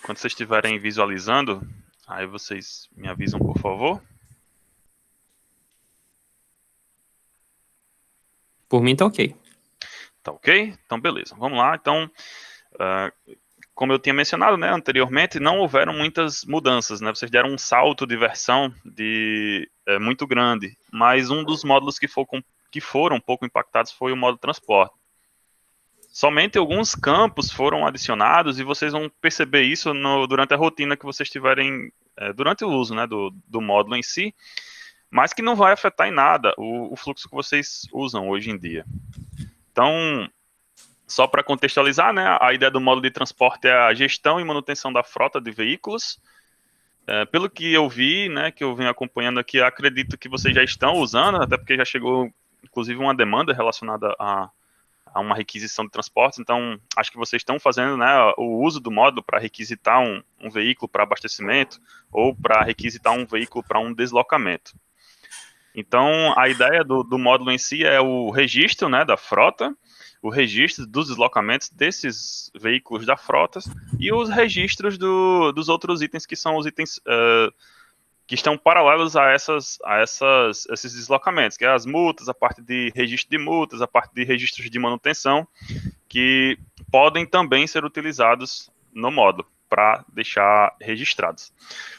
Quando vocês estiverem visualizando, aí vocês me avisam, por favor. Por mim tá ok. Tá ok? Então, beleza. Vamos lá. Então, como eu tinha mencionado, né, anteriormente, não houveram muitas mudanças, né? Vocês deram um salto de versão muito grande, mas um dos módulos que foram um pouco impactados foi o módulo transporte. Somente alguns campos foram adicionados e vocês vão perceber isso durante a rotina que vocês tiverem, durante o uso, né, do módulo em si, mas que não vai afetar em nada o fluxo que vocês usam hoje em dia. Então, só para contextualizar, né, a ideia do módulo de transporte é a gestão e manutenção da frota de veículos. Pelo que eu vi, né, que eu venho acompanhando aqui, acredito que vocês já estão usando, até porque já chegou, inclusive, uma demanda relacionada a uma requisição de transportes, então acho que vocês estão fazendo, né, o uso do módulo para requisitar um veículo para abastecimento ou para requisitar um veículo para um deslocamento. Então, a ideia do módulo em si é o registro, né, da frota, o registro dos deslocamentos desses veículos da frota e os registros dos outros itens que são os itens que estão paralelos a esses deslocamentos, que é as multas, a parte de registro de multas, a parte de registros de manutenção, que podem também ser utilizados no módulo para deixar registrados.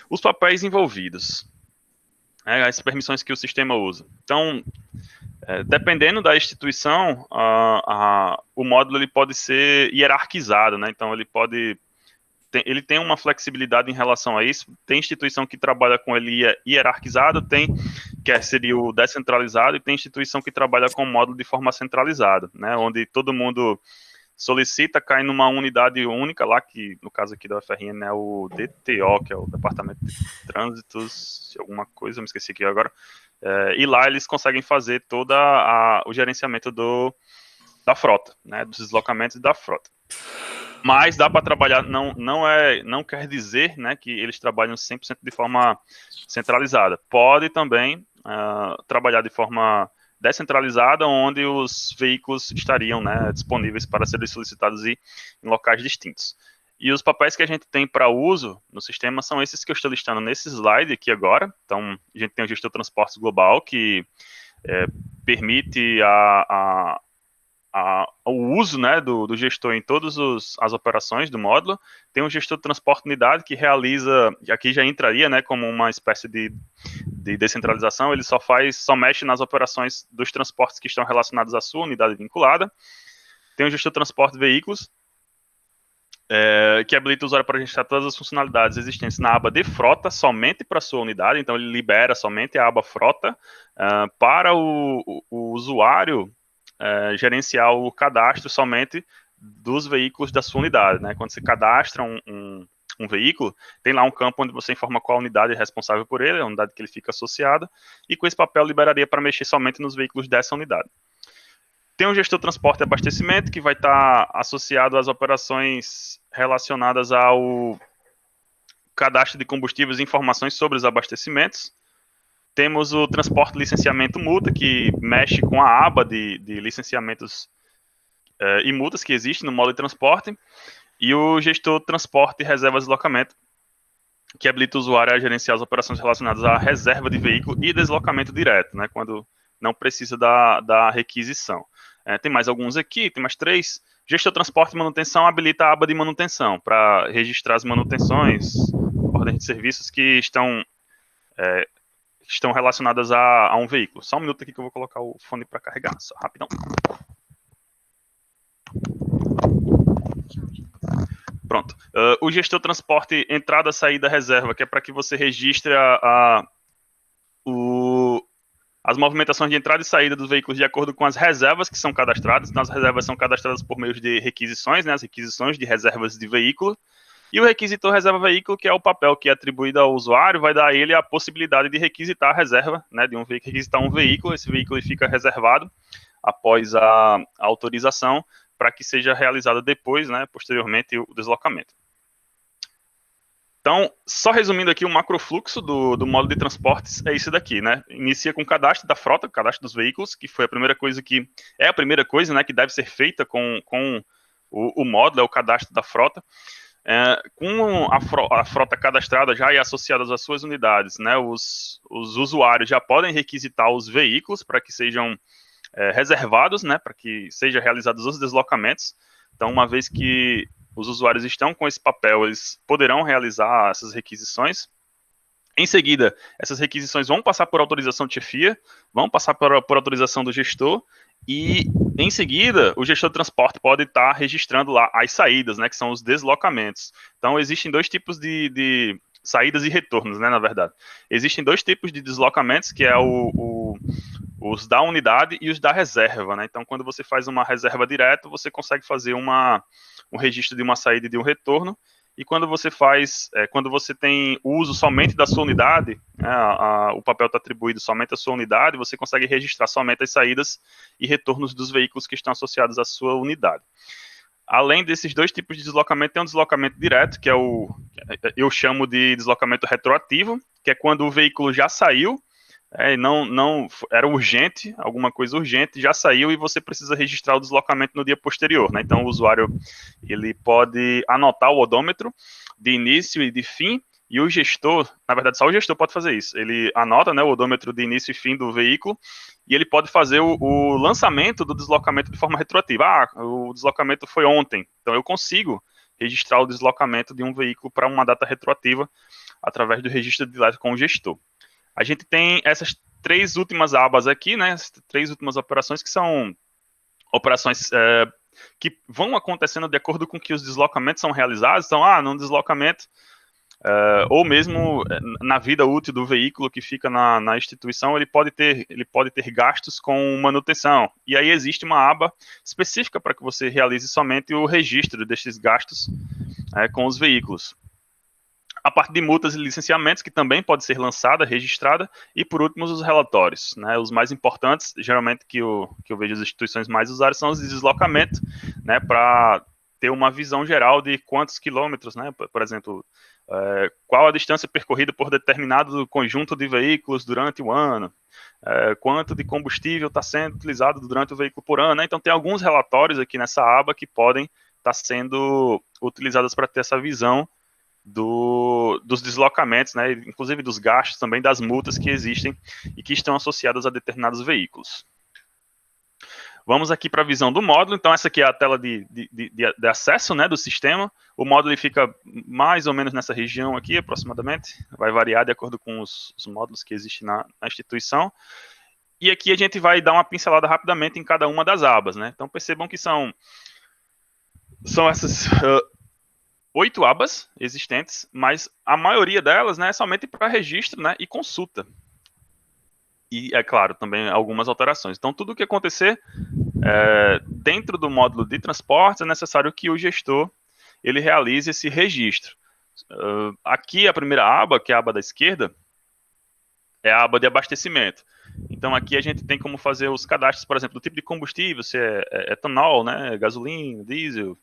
Os papéis envolvidos, as permissões que o sistema usa. Então, dependendo da instituição, o módulo ele pode ser hierarquizado, né? Então, ele tem uma flexibilidade em relação a isso. Tem instituição que trabalha com ele hierarquizado, seria o descentralizado, e tem instituição que trabalha com o módulo de forma centralizada, né? Onde todo mundo solicita, cai numa unidade única lá, que no caso aqui da UFRN é o DTO, que é o Departamento de Trânsitos, alguma coisa, me esqueci aqui agora, e lá eles conseguem fazer todo o gerenciamento da frota, né, dos deslocamentos da frota. Mas dá para trabalhar, não quer dizer, né, que eles trabalham 100% de forma centralizada. Pode também trabalhar de forma descentralizada, onde os veículos estariam, né, disponíveis para serem solicitados em locais distintos. E os papéis que a gente tem para uso no sistema são esses que eu estou listando nesse slide aqui agora. Então, a gente tem o gestor de transportes global, que permite o uso, né, do gestor em todas as operações do módulo. Tem um gestor de transporte unidade que realiza, aqui já entraria, né, como uma espécie de descentralização, ele só mexe nas operações dos transportes que estão relacionados à sua unidade vinculada. Tem o gestor de transporte de veículos, que habilita o usuário para registrar todas as funcionalidades existentes na aba de frota, somente para a sua unidade, então ele libera somente a aba frota para o usuário gerenciar o cadastro somente dos veículos da sua unidade, né? Quando você cadastra um veículo, tem lá um campo onde você informa qual unidade é responsável por ele, a unidade que ele fica associado, e com esse papel liberaria para mexer somente nos veículos dessa unidade. Tem um gestor de transporte e abastecimento, que vai estar associado às operações relacionadas ao cadastro de combustíveis e informações sobre os abastecimentos. Temos o transporte, licenciamento, multa, que mexe com a aba de licenciamentos e multas que existe no módulo de transporte, e o gestor transporte, reservas e deslocamento, que habilita o usuário a gerenciar as operações relacionadas à reserva de veículo e deslocamento direto, né, quando não precisa da requisição. Tem mais alguns aqui, tem mais 3. Gestor transporte e manutenção habilita a aba de manutenção para registrar as manutenções, ordens de serviços que estão relacionadas a um veículo. Só um minuto aqui que eu vou colocar o fone para carregar, só rapidão. Pronto. O gestor transporte entrada, saída, reserva, que é para que você registre as movimentações de entrada e saída dos veículos de acordo com as reservas que são cadastradas. Então, as reservas são cadastradas por meio de requisições, né, as requisições de reservas de veículo. E o requisitor reserva veículo, que é o papel que é atribuído ao usuário, vai dar a ele a possibilidade de requisitar a reserva, né, de requisitar um veículo. Esse veículo fica reservado após a autorização, para que seja realizado depois, né, posteriormente, o deslocamento. Então, só resumindo aqui, o macrofluxo do módulo de transportes é isso daqui, né? Inicia com o cadastro da frota, o cadastro dos veículos, que foi a primeira coisa né, que deve ser feita com o módulo, é o cadastro da frota. Com a frota cadastrada já e associadas às suas unidades, né, os usuários já podem requisitar os veículos para que sejam reservados, né, para que sejam realizados os deslocamentos. Então, uma vez que os usuários estão com esse papel, eles poderão realizar essas requisições. Em seguida, essas requisições vão passar por autorização de chefia, vão passar por autorização do gestor, e em seguida, o gestor de transporte pode estar registrando lá as saídas, né, que são os deslocamentos. Então, existem dois tipos de saídas e retornos, né, na verdade. Existem dois tipos de deslocamentos, que é os da unidade e os da reserva, né? Então, quando você faz uma reserva direto, você consegue fazer um registro de uma saída e de um retorno. E quando você quando você tem o uso somente da sua unidade, né, o papel está atribuído somente à sua unidade, você consegue registrar somente as saídas e retornos dos veículos que estão associados à sua unidade. Além desses dois tipos de deslocamento, tem um deslocamento direto, que eu chamo de deslocamento retroativo, que é quando o veículo já saiu, não era urgente, alguma coisa urgente, já saiu e você precisa registrar o deslocamento no dia posterior, né? Então o usuário ele pode anotar o odômetro de início e de fim, e o gestor, na verdade só o gestor pode fazer isso, ele anota, né, o odômetro de início e fim do veículo, e ele pode fazer o lançamento do deslocamento de forma retroativa. O deslocamento foi ontem, então eu consigo registrar o deslocamento de um veículo para uma data retroativa através do registro de dados com o gestor. A gente tem essas três últimas abas aqui, né? Essas três últimas operações que são operações que vão acontecendo de acordo com que os deslocamentos são realizados. Então, num deslocamento, ou mesmo na vida útil do veículo que fica na instituição, ele pode ter gastos com manutenção. E aí existe uma aba específica para que você realize somente o registro desses gastos com os veículos. A parte de multas e licenciamentos, que também pode ser lançada, registrada, e por último os relatórios, né, os mais importantes, geralmente que eu vejo as instituições mais usadas são os de deslocamento, né, para ter uma visão geral de quantos quilômetros, né, por exemplo, qual a distância percorrida por determinado conjunto de veículos durante o ano, quanto de combustível está sendo utilizado durante o veículo por ano, né? Então tem alguns relatórios aqui nessa aba que podem estar sendo utilizados para ter essa visão dos deslocamentos, né, inclusive dos gastos também, das multas que existem e que estão associadas a determinados veículos. Vamos aqui para a visão do módulo. Então, essa aqui é a tela de acesso, né, do sistema. O módulo ele fica mais ou menos nessa região aqui, aproximadamente. Vai variar de acordo com os módulos que existem na instituição. E aqui a gente vai dar uma pincelada rapidamente em cada uma das abas, né? Então, percebam que são essas 8 abas existentes, mas a maioria delas, né, é somente para registro, né, e consulta. E, é claro, também algumas alterações. Então, tudo o que acontecer dentro do módulo de transportes é necessário que o gestor ele realize esse registro. Aqui, a primeira aba, que é a aba da esquerda, é a aba de abastecimento. Então, aqui a gente tem como fazer os cadastros, por exemplo, do tipo de combustível, se é etanol, né, gasolina, diesel,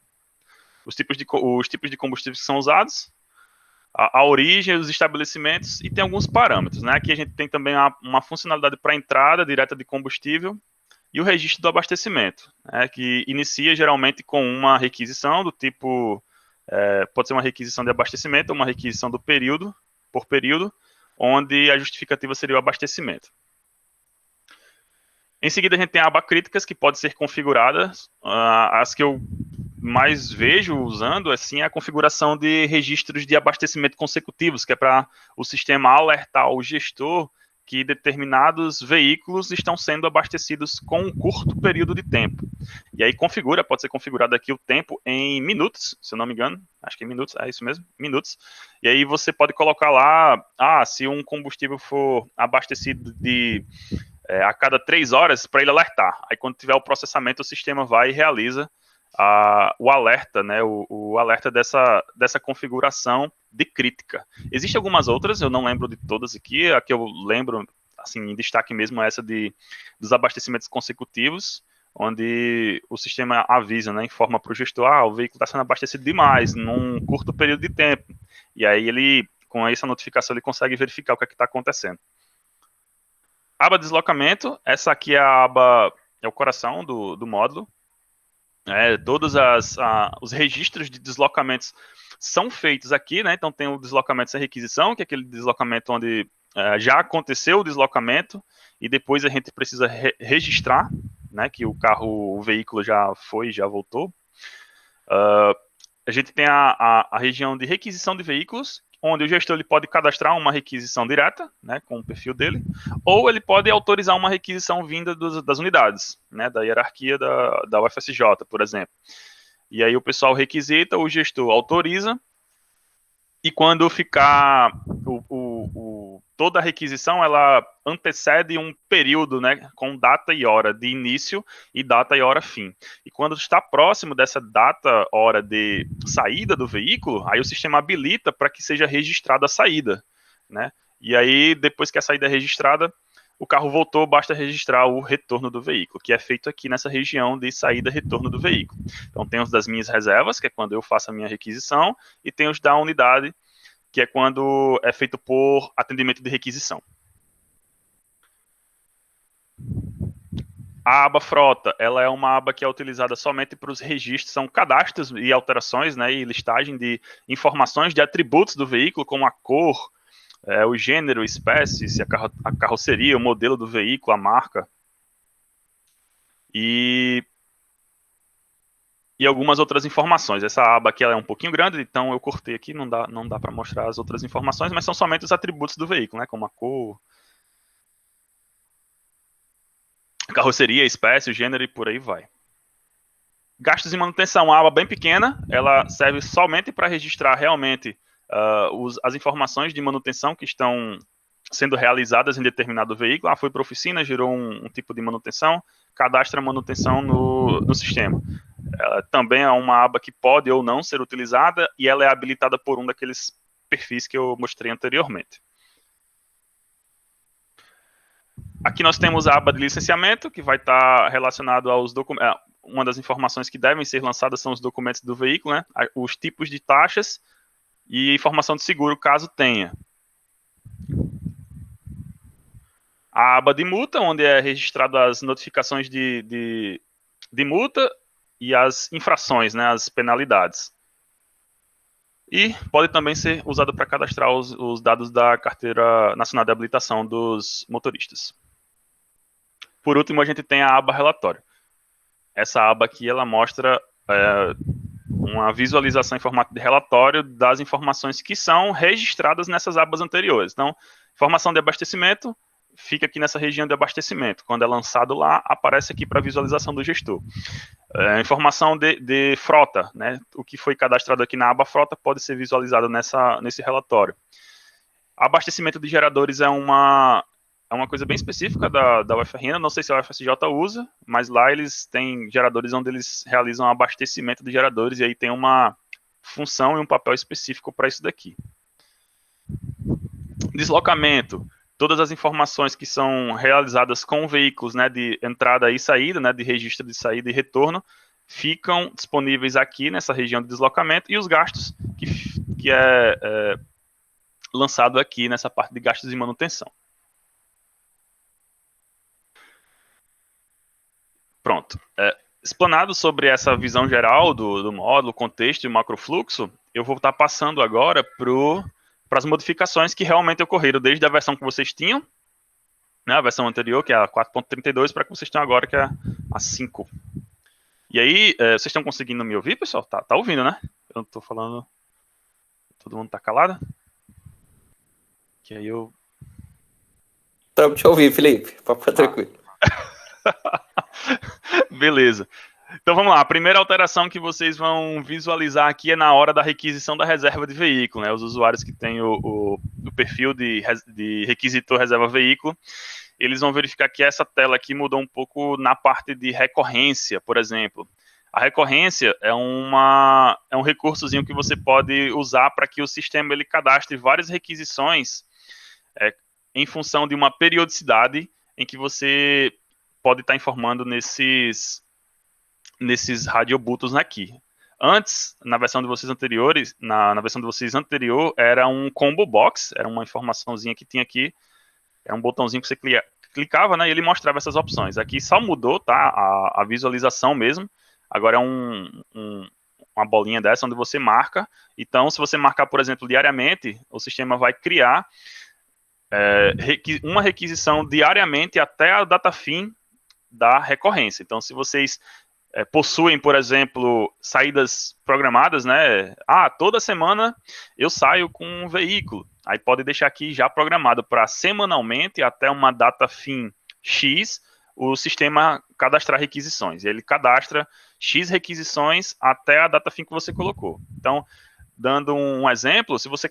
os tipos de combustíveis que são usados, a origem, os estabelecimentos, e tem alguns parâmetros, né? Aqui a gente tem também uma funcionalidade para entrada direta de combustível e o registro do abastecimento, né, que inicia geralmente com uma requisição do tipo, pode ser uma requisição de abastecimento ou uma requisição do período, por período, onde a justificativa seria o abastecimento. Em seguida, a gente tem a aba críticas, que pode ser configurada. As que eu mais vejo usando, assim, é a configuração de registros de abastecimento consecutivos, que é para o sistema alertar o gestor que determinados veículos estão sendo abastecidos com um curto período de tempo. E aí pode ser configurado aqui o tempo em minutos, se eu não me engano, acho que em minutos, é isso mesmo, minutos. E aí você pode colocar lá, se um combustível for abastecido a cada 3 horas, para ele alertar. Aí quando tiver o processamento, o sistema vai e realiza o alerta, né, o alerta dessa configuração de crítica. Existem algumas outras, eu não lembro de todas aqui, a que eu lembro, assim, em destaque mesmo, é essa dos abastecimentos consecutivos, onde o sistema avisa, né, informa para o gestor, o veículo está sendo abastecido demais, num curto período de tempo. E aí ele, com essa notificação, ele consegue verificar o que está acontecendo. Aba deslocamento, essa aqui é a aba, é o coração do módulo. Todos os registros de deslocamentos são feitos aqui, né? Então tem o deslocamento sem requisição, que é aquele deslocamento onde já aconteceu o deslocamento e depois a gente precisa registrar, né? Que o veículo já foi, já voltou. A gente tem a região de requisição de veículos, onde o gestor ele pode cadastrar uma requisição direta, né, com o perfil dele, ou ele pode autorizar uma requisição vinda das unidades, né, da hierarquia da UFSJ, por exemplo. E aí o pessoal requisita, o gestor autoriza, e quando ficar toda a requisição, ela antecede um período, né, com data e hora de início e data e hora fim. E quando está próximo dessa data, hora de saída do veículo, aí o sistema habilita para que seja registrada a saída, né? E aí, depois que a saída é registrada, o carro voltou, basta registrar o retorno do veículo, que é feito aqui nessa região de saída e retorno do veículo. Então, tem os das minhas reservas, que é quando eu faço a minha requisição, e tem os da unidade, que é quando é feito por atendimento de requisição. A aba frota, ela é uma aba que é utilizada somente para os registros, são cadastros e alterações, né, e listagem de informações de atributos do veículo, como a cor, o gênero, espécie, se a carroceria, o modelo do veículo, a marca. E algumas outras informações. Essa aba aqui ela é um pouquinho grande, então eu cortei aqui, não dá para mostrar as outras informações, mas são somente os atributos do veículo, né, como a cor, a carroceria, a espécie, o gênero e por aí vai. Gastos de manutenção, uma aba bem pequena, ela serve somente para registrar realmente as informações de manutenção que estão sendo realizadas em determinado veículo. Foi para a oficina, gerou um tipo de manutenção, cadastra a manutenção no sistema. Ela também é uma aba que pode ou não ser utilizada e ela é habilitada por um daqueles perfis que eu mostrei anteriormente. Aqui nós temos a aba de licenciamento, que vai estar relacionado aos documentos. Uma das informações que devem ser lançadas são os documentos do veículo, né? Os tipos de taxas e informação de seguro, caso tenha. A aba de multa, onde é registrado as notificações de multa e as infrações, né, as penalidades. E pode também ser usado para cadastrar os dados da Carteira Nacional de Habilitação dos motoristas. Por último, a gente tem a aba relatório. Essa aba aqui, ela mostra uma visualização em formato de relatório das informações que são registradas nessas abas anteriores. Então, informação de abastecimento fica aqui nessa região de abastecimento. Quando é lançado lá, aparece aqui para visualização do gestor. Informação de frota, né? O que foi cadastrado aqui na aba frota pode ser visualizado nesse relatório. Abastecimento de geradores é uma coisa bem específica da UFRN, não sei se a UFSJ usa, mas lá eles têm geradores onde eles realizam abastecimento de geradores, e aí tem uma função e um papel específico para isso daqui. Deslocamento, todas as informações que são realizadas com veículos, né, de entrada e saída, né, de registro de saída e retorno, ficam disponíveis aqui nessa região de deslocamento, e os gastos que é lançado aqui nessa parte de gastos de manutenção. Pronto. Explanado sobre essa visão geral do módulo, contexto e macrofluxo, eu vou estar passando agora para as modificações que realmente ocorreram desde a versão que vocês tinham, né, a versão anterior, que é a 4.32, para que vocês tenham agora, que é a 5. E aí, vocês estão conseguindo me ouvir, pessoal? Tá ouvindo, né? Eu não estou falando... Todo mundo está calado? Que aí eu... Estamos te ouvir, Felipe. Pode ficar tranquilo. Beleza. Então vamos lá, a primeira alteração que vocês vão visualizar aqui é na hora da requisição da reserva de veículo, né? Os usuários que têm o perfil de requisitor reserva veículo, eles vão verificar que essa tela aqui mudou um pouco na parte de recorrência, por exemplo. A recorrência é um recursozinho que você pode usar para que o sistema ele cadastre várias requisições em função de uma periodicidade em que você pode estar informando nesses radiobutos aqui. Antes, na versão de vocês anteriores, na versão de vocês anterior, era um combo box, era uma informaçãozinha que tinha aqui, era um botãozinho que você clicava, né, e ele mostrava essas opções. Aqui só mudou, tá, a visualização mesmo. Agora é uma bolinha dessa onde você marca. Então, se você marcar, por exemplo, diariamente, o sistema vai criar uma requisição diariamente até a data fim da recorrência. Então, se vocês possuem, por exemplo, saídas programadas, né? Toda semana eu saio com um veículo. Aí pode deixar aqui já programado para semanalmente até uma data fim X, o sistema cadastrar requisições. Ele cadastra X requisições até a data fim que você colocou. Então, dando um exemplo, se você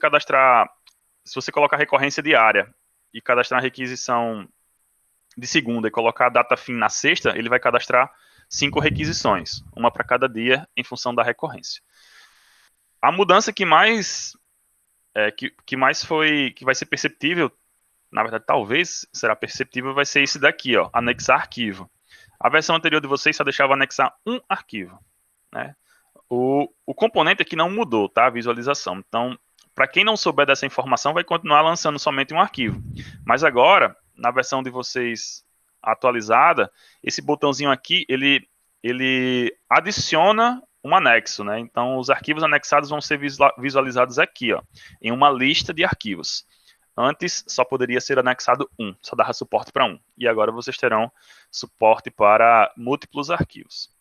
colocar recorrência diária e cadastrar a requisição de segunda e colocar a data fim na sexta, ele vai cadastrar 5 requisições, uma para cada dia, em função da recorrência. A mudança que mais vai ser perceptível, na verdade, talvez será perceptível, vai ser esse daqui, ó, anexar arquivo. A versão anterior de vocês só deixava anexar um arquivo, né? O componente aqui não mudou, tá? A visualização. Então, para quem não souber dessa informação, vai continuar lançando somente um arquivo. Mas agora, na versão de vocês atualizada, esse botãozinho aqui, ele adiciona um anexo, né? Então, os arquivos anexados vão ser visualizados aqui, ó, em uma lista de arquivos. Antes, só poderia ser anexado um, só dava suporte para um. E agora vocês terão suporte para múltiplos arquivos.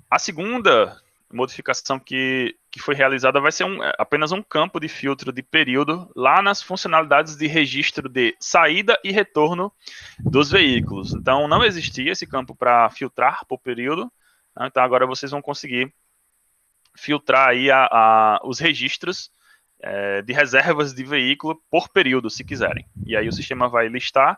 A segunda modificação que foi realizada vai ser apenas um campo de filtro de período lá nas funcionalidades de registro de saída e retorno dos veículos. Então, não existia esse campo para filtrar por período, né? Então agora vocês vão conseguir filtrar aí os registros de reservas de veículo por período, se quiserem. E aí o sistema vai listar,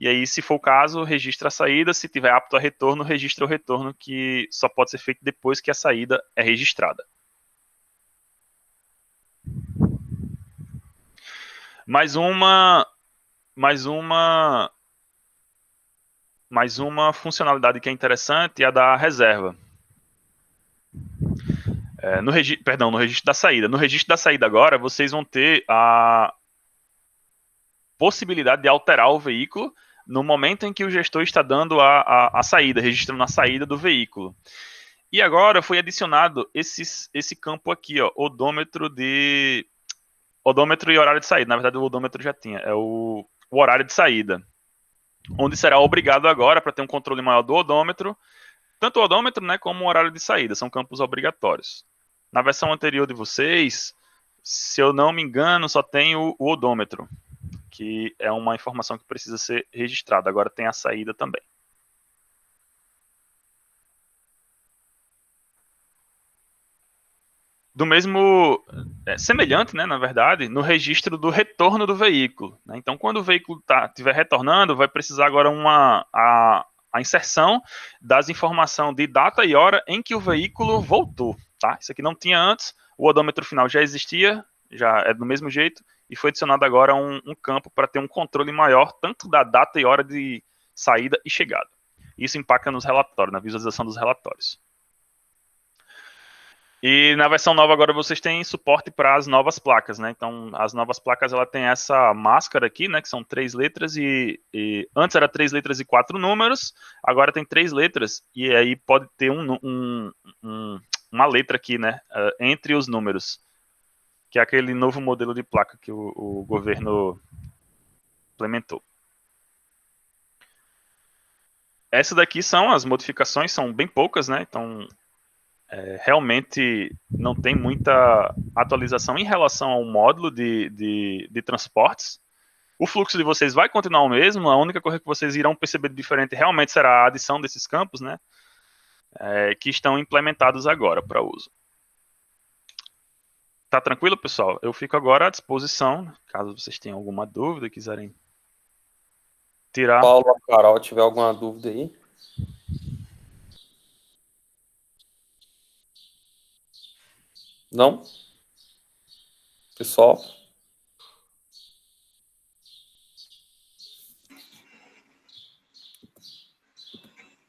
e aí, se for o caso, registra a saída. Se tiver apto a retorno, registra o retorno, que só pode ser feito depois que a saída é registrada. Mais uma funcionalidade que é interessante é a da reserva. No registro da saída. No registro da saída agora, vocês vão ter a possibilidade de alterar o veículo no momento em que o gestor está dando a saída, registrando a saída do veículo. E agora foi adicionado esse campo aqui, ó, odômetro e horário de saída. Na verdade, o odômetro já tinha, é o horário de saída, onde será obrigado agora, para ter um controle maior do odômetro, tanto o odômetro, né, como o horário de saída, são campos obrigatórios. Na versão anterior de vocês, se eu não me engano, só tem o odômetro, que é uma informação que precisa ser registrada. Agora tem a saída também. Do mesmo, semelhante, né, na verdade, no registro do retorno do veículo, né? Então, quando o veículo estiver retornando, vai precisar agora a inserção das informações de data e hora em que o veículo voltou, tá? Isso aqui não tinha antes, o odômetro final já existia, já é do mesmo jeito, e foi adicionado agora um campo para ter um controle maior, tanto da data e hora de saída e chegada. Isso impacta nos relatórios, na visualização dos relatórios. E na versão nova agora vocês têm suporte para as novas placas, né? Então, as novas placas, ela tem essa máscara aqui, né? Que são 3 letras e antes era 3 letras e 4 números, agora tem 3 letras e aí pode ter uma letra aqui, né? Entre os números, que é aquele novo modelo de placa que o governo implementou. Essas daqui são as modificações, são bem poucas, né? Então, realmente não tem muita atualização em relação ao módulo de transportes. O fluxo de vocês vai continuar o mesmo, a única coisa que vocês irão perceber de diferente realmente será a adição desses campos, né? Que estão implementados agora para uso. Tá tranquilo, pessoal? Eu fico agora à disposição, caso vocês tenham alguma dúvida e quiserem tirar. Paulo ou Carol, tiver alguma dúvida aí? Não? Pessoal?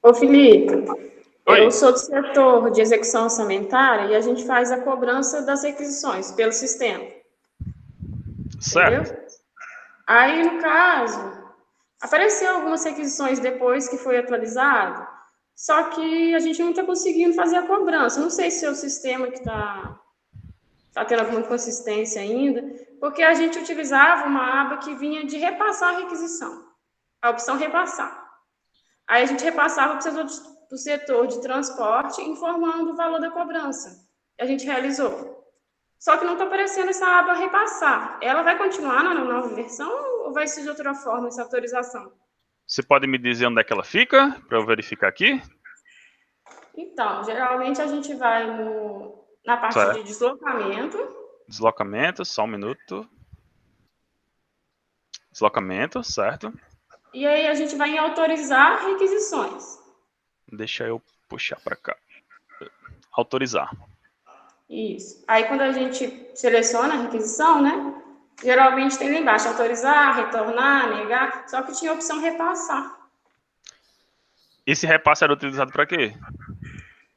Ô, Felipe, Oi. eu sou do setor de execução orçamentária e a gente faz a cobrança das requisições pelo sistema. Certo. Entendeu? Aí, no caso, Apareceu algumas requisições depois que foi atualizado, só que a gente não está conseguindo fazer a cobrança. Não sei se é o sistema que está tendo alguma consistência ainda, porque a gente utilizava uma aba que vinha de repassar a requisição, a opção repassar. Aí a gente repassava para o setor de transporte, informando o valor da cobrança. A gente realizou. Só que não está aparecendo essa aba repassar. Ela vai continuar na nova versão ou vai ser de outra forma essa autorização? Você pode me dizer onde é que ela fica, para eu verificar aqui? Então, geralmente a gente vai na parte Certo. de deslocamento. Deslocamento, só um minuto. Deslocamento, certo. E aí a gente vai em autorizar requisições. Deixa eu puxar para cá. Autorizar. Isso. Aí quando a gente seleciona a requisição, né? Geralmente tem lá embaixo autorizar, retornar, negar, só que tinha a opção repassar. Esse repasse era utilizado para quê?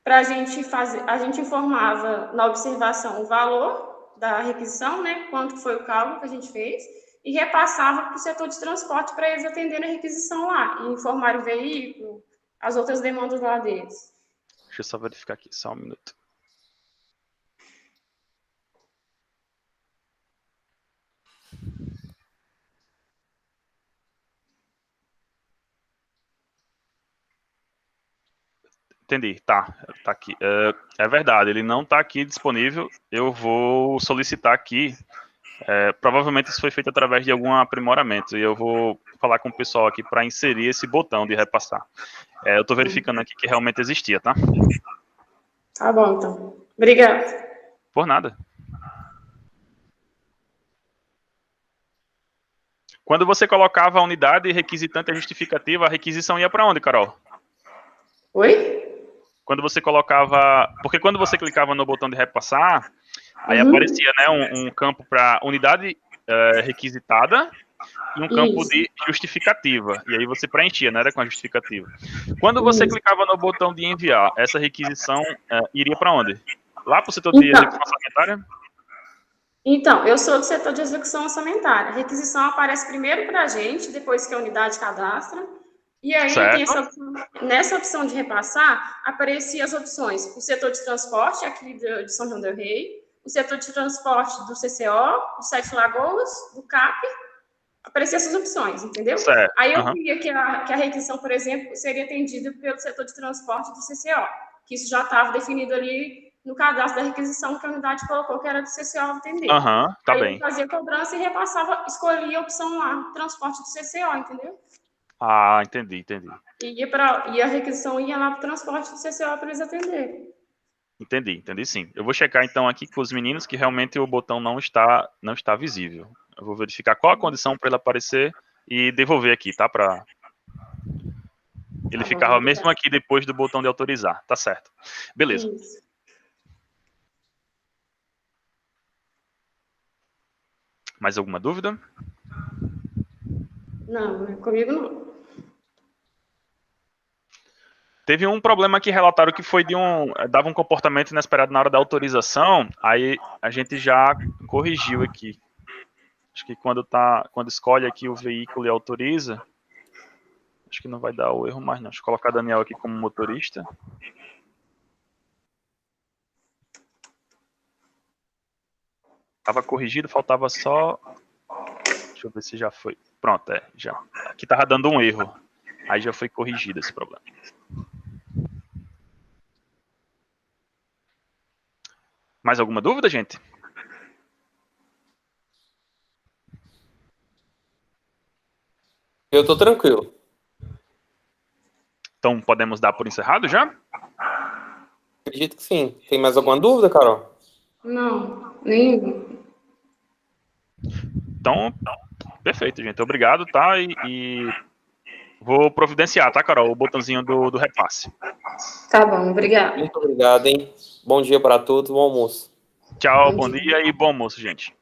Para a gente fazer, a gente informava na observação o valor da requisição, né? Quanto foi o cálculo que a gente fez, e repassava para o setor de transporte para eles atenderem a requisição lá, e informar o veículo, as outras demandas lá deles. Deixa eu só verificar aqui, só um minuto. Entendi, tá aqui. É verdade, ele não está aqui disponível. Eu vou solicitar aqui. Provavelmente isso foi feito através de algum aprimoramento. E eu vou falar com o pessoal aqui para inserir esse botão de repassar. Eu estou verificando aqui que realmente existia, tá? Tá bom, então. Obrigada. Por nada. Quando você colocava a unidade requisitante e justificativa, a requisição ia para onde, Carol? Oi? Quando você colocava... Porque quando você clicava no botão de repassar, aí aparecia, né, um campo para unidade requisitada e um campo de justificativa. E aí você preenchia, né, era com a justificativa. Quando você clicava no botão de enviar, essa requisição iria para onde? Lá para o setor de execução orçamentária? Então, eu sou do setor de execução orçamentária. A requisição aparece primeiro para a gente, depois que a unidade cadastra. E aí, tem nessa opção de repassar, apareciam as opções. O setor de transporte, aqui de São João del Rei, o setor de transporte do CCO, do Sete Lagoas, do CAP, apareciam essas opções, entendeu? Certo. Aí eu via que a requisição, por exemplo, seria atendida pelo setor de transporte do CCO, que isso já estava definido ali no cadastro da requisição que a unidade colocou que era do CCO atender. Tá aí bem. Eu fazia cobrança e repassava, escolhia a opção lá, transporte do CCO, entendeu? Ah, entendi. E a requisição ia lá para o transporte do CCO para eles atenderem. Entendi sim. Eu vou checar então aqui com os meninos que realmente o botão não está visível. Eu vou verificar qual a condição para ele aparecer e devolver aqui, tá? Ele ficava mesmo aqui depois do botão de autorizar, tá certo. Beleza. Isso. Mais alguma dúvida? Não, comigo não. Teve um problema que relataram que foi dava um comportamento inesperado na hora da autorização, aí a gente já corrigiu aqui. Acho que quando escolhe aqui o veículo e autoriza, acho que não vai dar o erro mais não. Deixa eu colocar Daniel aqui como motorista. Estava corrigido, faltava só... Deixa eu ver se já foi. Pronto, já. Aqui estava dando um erro. Aí já foi corrigido esse problema. Mais alguma dúvida, gente? Eu tô tranquilo. Então, podemos dar por encerrado já? Acredito que sim. Tem mais alguma dúvida, Carol? Não, nenhuma. Então, perfeito, gente. Obrigado, tá? E vou providenciar, tá, Carol? O botãozinho do repasse. Tá bom, obrigado. Muito obrigado, hein? Bom dia para todos, bom almoço. Tchau, bom dia e bom almoço, gente.